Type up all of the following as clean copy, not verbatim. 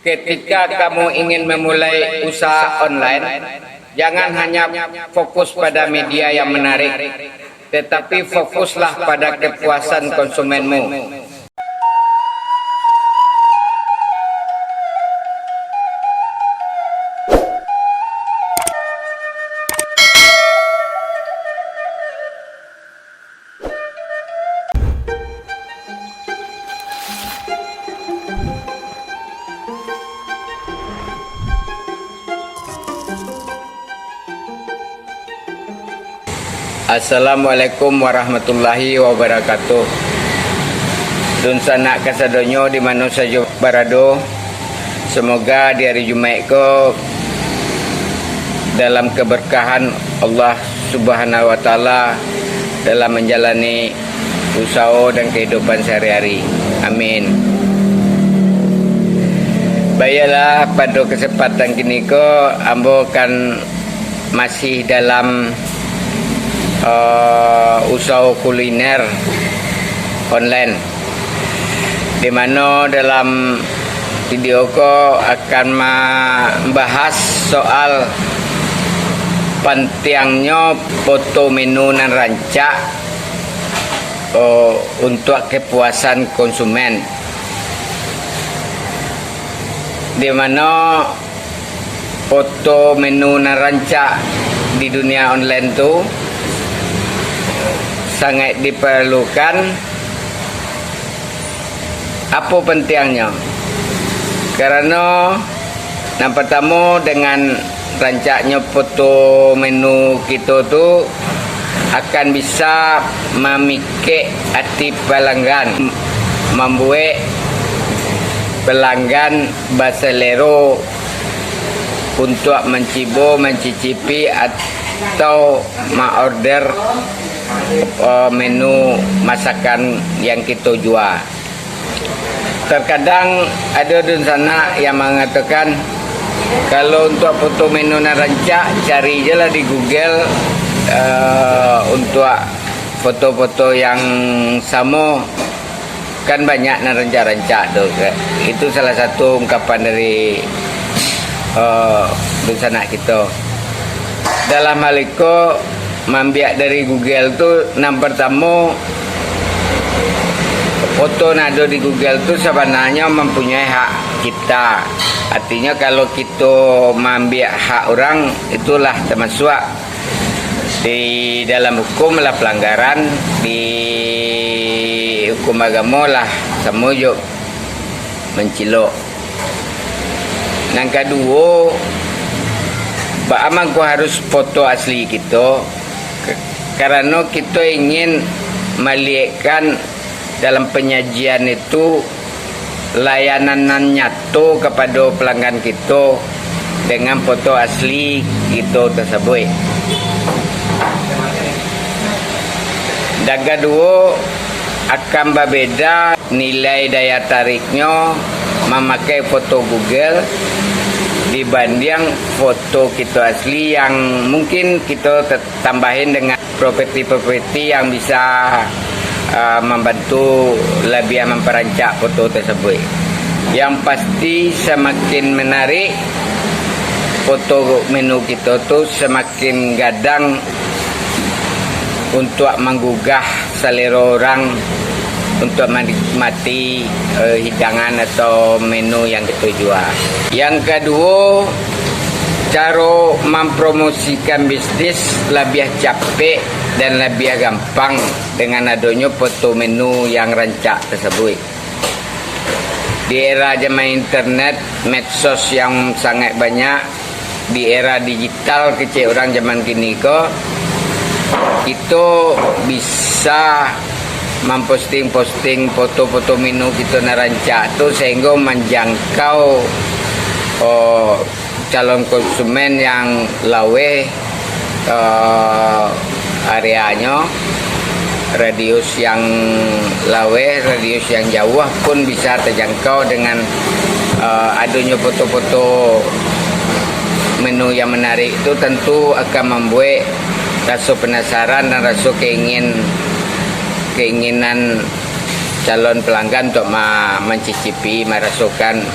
Ketika kamu ingin memulai usaha online, jangan hanya fokus pada media yang menarik, tetapi fokuslah pada kepuasan konsumenmu. Assalamualaikum warahmatullahi wabarakatuh. Dun sanak kasadonyo di mana saja berada. Semoga di hari Jumaat ko dalam keberkahan Allah Subhanahu wa taala dalam menjalani usaha dan kehidupan sehari-hari. Amin. Baiklah, pada kesempatan kini ko ambo kan masih dalam usaha kuliner online, di mana dalam video ko akan membahas soal pentingnya foto menu dan rancak untuk kepuasan konsumen, di mana foto menu dan rancak di dunia online tu sangat diperlukan. Apa pentingnya? Karena yang pertama, dengan rancaknya foto menu kita tu akan bisa memikir hati pelanggan, membuat pelanggan berselera untuk mencicipi atau order menu masakan yang kita jual. Terkadang ada di sana yang mengatakan kalau untuk foto menu dan rancak, cari je lah di Google untuk foto-foto yang sama, kan banyak dan rancak-rancak tu. Itu salah satu ungkapan dari di sana kita. Dalam hal itu, mambiak dari Google tu, yang pertama, foto nado di Google tu sebenarnya mempunyai hak kita. Artinya kalau kita mambiak hak orang, itulah termasuk di dalam hukum lah pelanggaran, di hukum agama lah semua yuk mencilok. Yang kedua, Pak Amang harus foto asli kita, karena kita ingin melihatkan dalam penyajian itu layanan nyata kepada pelanggan kita dengan foto asli kita tersebut. Dan kedua, akan berbeza nilai daya tariknya memakai foto Google dibanding foto kita asli yang mungkin kita tambahin dengan properti-properti yang bisa membantu lebih memperancak foto tersebut. Yang pasti semakin menarik foto menu kita tu, semakin gadang untuk menggugah selera orang untuk menikmati hidangan atau menu yang kita jual. Yang kedua, cara mempromosikan bisnis lebih capek dan lebih gampang dengan adanya foto menu yang rancak tersebut. Di era zaman internet, medsos yang sangat banyak, di era digital kecil orang zaman kini ko, kita bisa memposting foto-foto menu kita narancak tu sehingga menjangkau calon konsumen yang lawe areanya, radius yang lawe, radius yang jauh pun bisa terjangkau dengan adanya foto-foto menu yang menarik itu. Tentu akan membuat rasa penasaran dan rasa keinginan calon pelanggan untuk mencicipi, merasakan.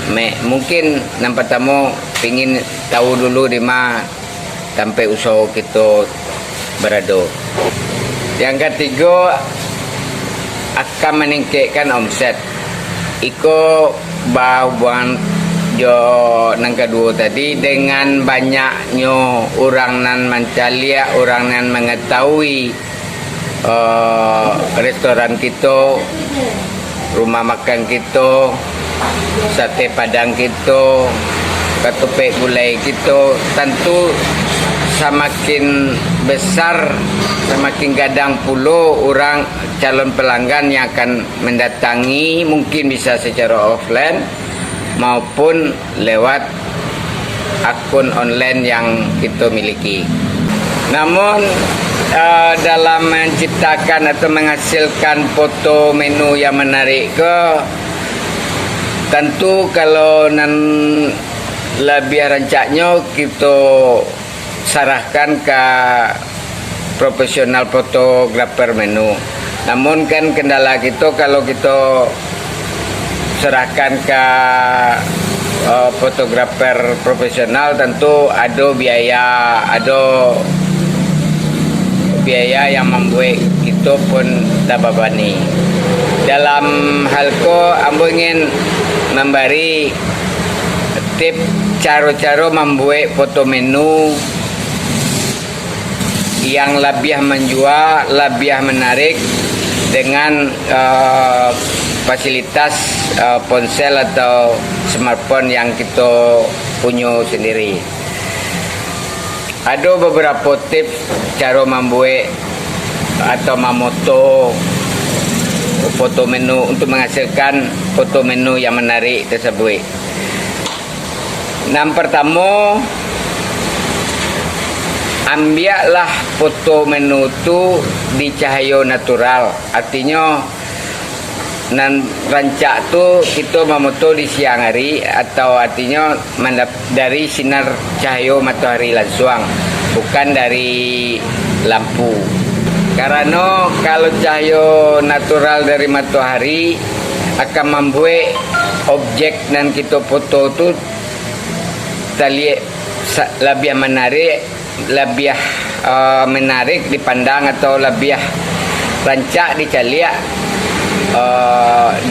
Mungkin yang pertama ingin tahu dulu di mana sampai usaha kita berada. Yang ketiga akan meningkatkan omset. Iko bahwa jo nang kedua tadi dengan banyaknya orang nan mencalia, orang nan mengetahui restoran kita, rumah makan kita, sate padang kita, ketupek gulai kita, tentu semakin besar, semakin gadang pula orang calon pelanggan yang akan mendatangi, mungkin bisa secara offline maupun lewat akun online yang kita miliki. Namun dalam menciptakan atau menghasilkan foto menu yang menarik tentu kalau lebih rancaknya kita sarahkan ke profesional fotografer menu. Namun kan kendala kita kalau kita serahkan ke fotografer profesional tentu ada biaya yang membuat itu pun tak babani. Dalam hal ko ambo ingin memberi tip cara-cara membuat foto menu yang lebih menjual, lebih menarik dengan fasilitas ponsel atau smartphone yang kita punya sendiri. Ada beberapa tips cara membuat atau memoto foto menu untuk menghasilkan foto menu yang menarik tersebut. Yang pertama, ambillah foto menu itu di cahaya natural. Artinya nan rancak tu kita memoto di siang hari, atau artinya dari sinar cahaya matahari langsung, bukan dari lampu. Karena kalau cahaya natural dari matahari akan membuat objek dan kita foto tu terlihat lebih menarik dipandang atau lebih rancak dicaliak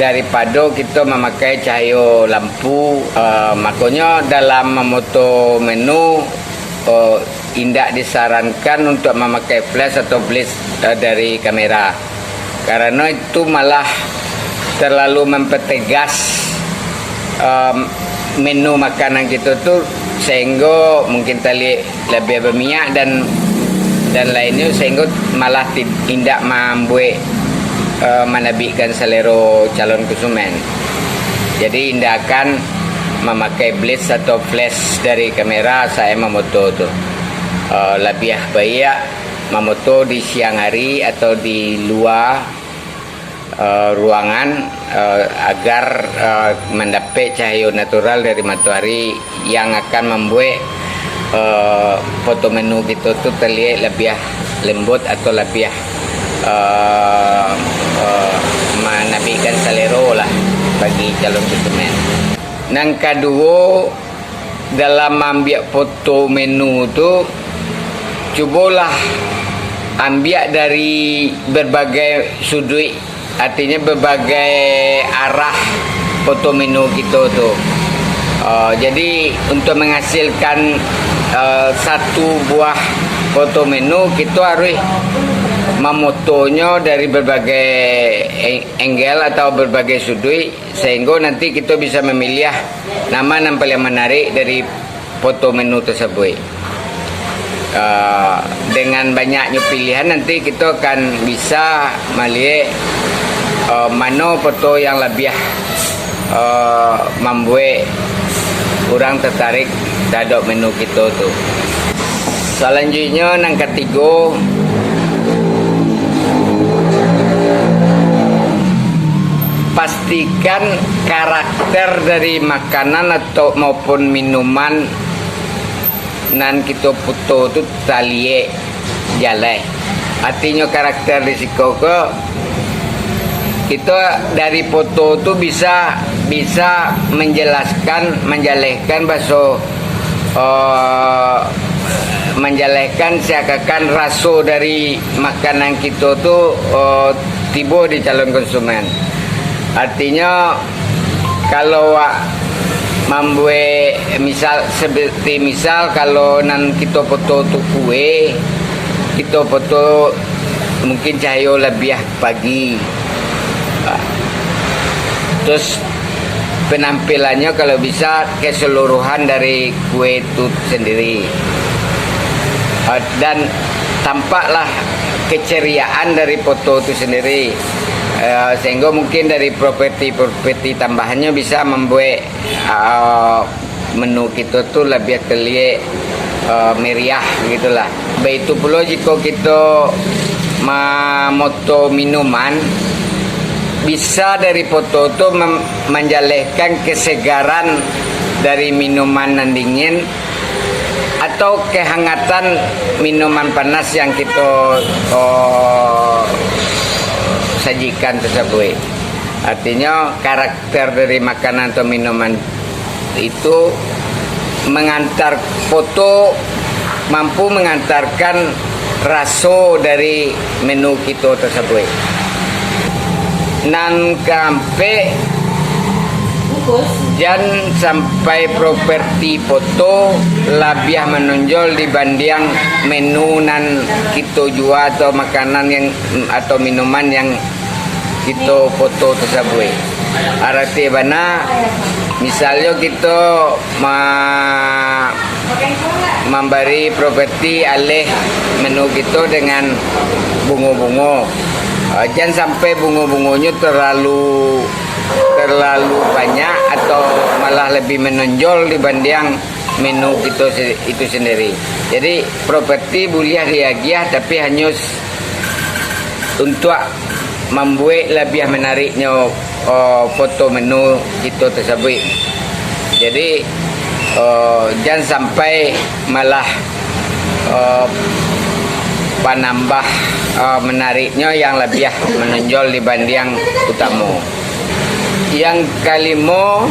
daripada kita memakai cahaya lampu. Makanya dalam memoto menu tidak disarankan untuk memakai flash atau blitz dari kamera, karena itu malah terlalu mempertegas menu makanan kita tuh, sehingga mungkin terlihat lebih berminyak dan lainnya, sehingga malah tidak membuat menabikan selera calon konsumen. Jadi tidak akan memakai blitz atau flash dari kamera saya memoto tu. Lebih baik memoto di siang hari atau di luar ruangan agar mendapat cahaya natural dari matahari yang akan membuat foto menu kita tu terlihat lebih lembut atau lebih menabikan selera lah bagi calon konsumen. Yang kedua, dalam ambil foto menu tu cubalah ambil dari berbagai sudut, artinya berbagai arah foto menu kita tu. Jadi untuk menghasilkan satu buah foto menu, kita harus memotonya dari berbagai angle atau berbagai sudut, sehingga nanti kita bisa memilih nama yang paling menarik dari foto menu tersebut. Dengan banyaknya pilihan nanti kita akan bisa melihat mana foto yang lebih membuat orang tertarik terhadap menu kita tu. Selanjutnya yang ketiga, pastikan karakter dari makanan atau maupun minuman nan kita foto tu terlihat jalan. Artinya karakter risiko ke kita dari foto tuh bisa menjelaskan bahasa menjelaskan seakan rasa dari makanan kita tuh tiba di calon konsumen. Artinya kalau membuat misal kalau nan kita foto tu kue, kita foto mungkin cahaya lebih pagi. Terus penampilannya kalau bisa keseluruhan dari kue itu sendiri. Dan tampaklah keceriaan dari foto itu sendiri. Sehingga mungkin dari properti tambahannya bisa membuat menu kita tuh lebih terlihat meriah gitulah. Begitu pula jika kita memoto minuman, bisa dari foto itu menjelaskan kesegaran dari minuman yang dingin atau kehangatan minuman panas yang kita sajikan tersebut. Artinya karakter dari makanan atau minuman itu mampu mengantarkan rasa dari menu kita tersebut. Nan kampe jangan sampai properti foto lebih menonjol dibanding menu nan kita jual atau makanan yang atau minuman yang kita foto tersebut. Arti mana misalnya kita memberi properti alih menu kita dengan bunga-bunga. Jangan sampai bunga-bunganya terlalu banyak atau malah lebih menonjol dibanding menu kita itu sendiri. Jadi properti boleh diagiah tapi hanya untuk membuat lebih menariknya foto menu kita tersebut. Jadi jangan sampai malah penambah menariknya yang lebih menonjol dibanding utama. Yang kelima,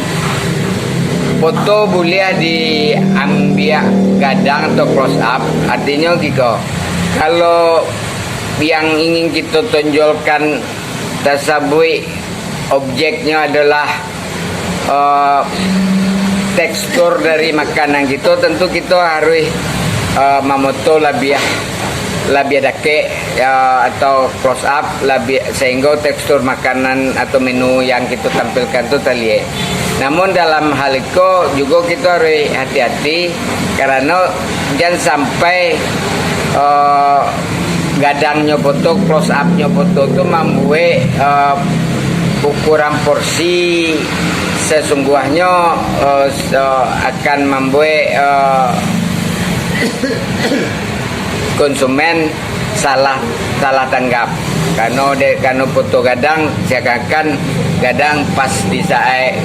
foto boleh diambil gadang atau close up. Artinya gitu, kalau yang ingin kita tonjolkan tersebut objeknya adalah tekstur dari makanan gitu, tentu kita harus memoto lebih dekat atau close up lebih, sehingga tekstur makanan atau menu yang kita tampilkan itu terlihat. Namun dalam hal itu juga kita harus hati-hati karena jangan sampai gadangnya foto, close upnya foto itu membuat ukuran porsi sesungguhnya akan membuat konsumen salah tanggap karena foto gadang seakan gadang pas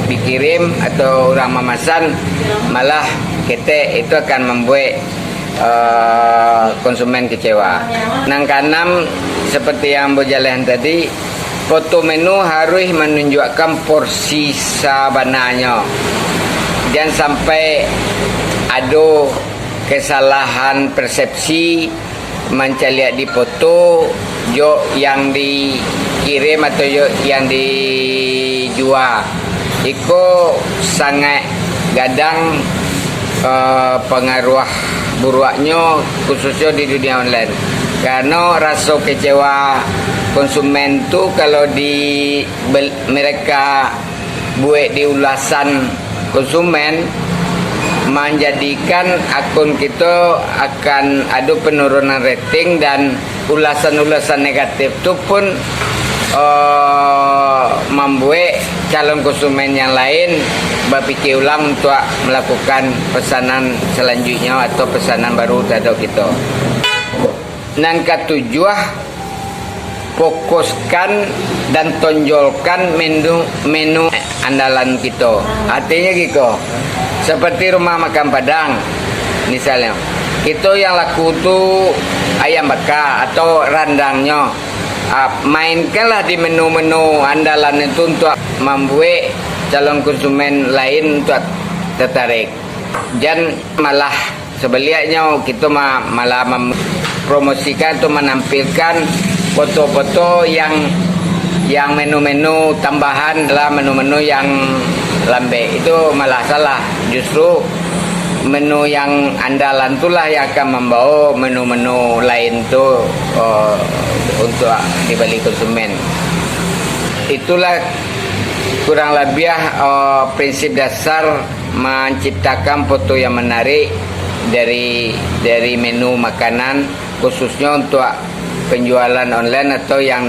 dikirim atau orang memesan malah kita itu akan membuat konsumen kecewa. Nang kanam seperti yang berjalan tadi, foto menu harus menunjukkan porsi sebenarnya. Jangan sampai ada kesalahan persepsi menceliak di foto yang dikirim atau yang dijual. Itu sangat gadang pengaruh buruknya khususnya di dunia online. Karena rasa kecewa konsumen tu kalau mereka buat di ulasan konsumen menjadikan akun kita akan ada penurunan rating dan ulasan-ulasan negatif itu pun membuat calon konsumen yang lain berpikir ulang untuk melakukan pesanan selanjutnya atau pesanan baru terhadap kita. Dan ketujuh, fokuskan dan tonjolkan menu andalan kita. Artinya gitu, seperti rumah makan Padang misalnya, itu yang laku tuh ayam bakar atau randangnya mainkanlah di menu-menu andalan itu untuk membuat calon konsumen lain untuk tertarik. Dan malah sebaliknya kita malah mempromosikan atau menampilkan foto-foto yang menu-menu tambahan adalah menu-menu yang lambe. Itu malah salah. Justru menu yang andalan itulah yang akan membawa menu-menu lain itu untuk dibeli konsumen. Itulah kurang lebih prinsip dasar menciptakan foto yang menarik dari menu makanan, khususnya untuk penjualan online atau yang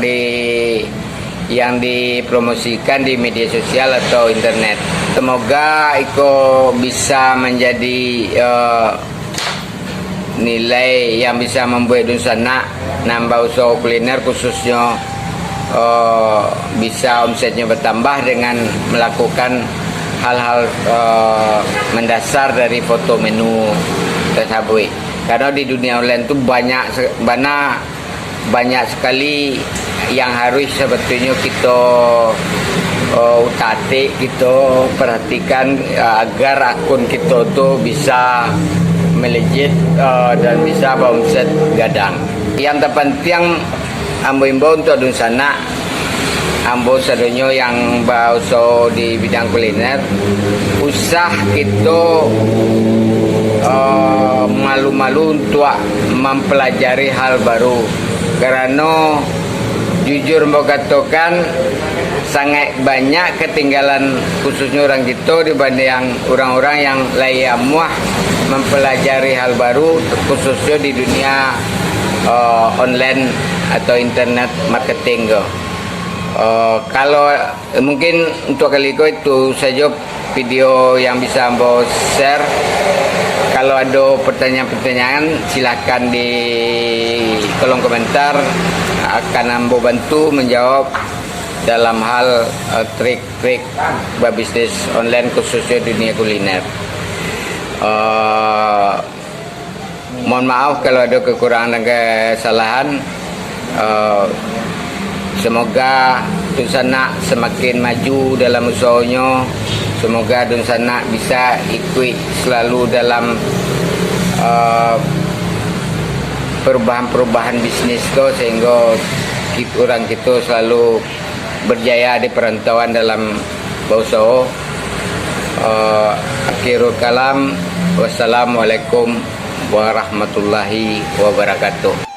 dipromosikan di media sosial atau internet. Semoga Iko bisa menjadi nilai yang bisa membuat Dunsana nambah usaha kuliner, khususnya bisa omsetnya bertambah dengan melakukan hal-hal mendasar dari foto menu tersebut. Karena di dunia online itu banyak sekali yang harus sebetulnya kita utate, kita perhatikan agar akun kita tuh bisa melejit dan bisa beromset gadang. Yang terpenting ambo imbau untuk Dunsana, ambo sadonyo yang bauso di bidang kuliner, usah kita malu-malu untuk mempelajari hal baru. Karena jujur mau katakan sangat banyak ketinggalan khususnya orang kita dibanding orang-orang yang layamuah mempelajari hal baru, khususnya di dunia online atau internet marketing. Kalau mungkin untuk kali itu saja video yang bisa ambo share. Kalau ada pertanyaan-pertanyaan silakan di kolom komentar, akan ambo bantu menjawab dalam hal trik-trik berbisnis online khususnya dunia kuliner. Mohon maaf kalau ada kekurangan dan kesalahan. Semoga Dunsana semakin maju dalam usahanya. Semoga Dunsana bisa ikut selalu dalam perubahan-perubahan bisnis itu, sehingga orang kita selalu berjaya di perantauan dalam berusaha. Akhirul kalam, wassalamualaikum warahmatullahi wabarakatuh.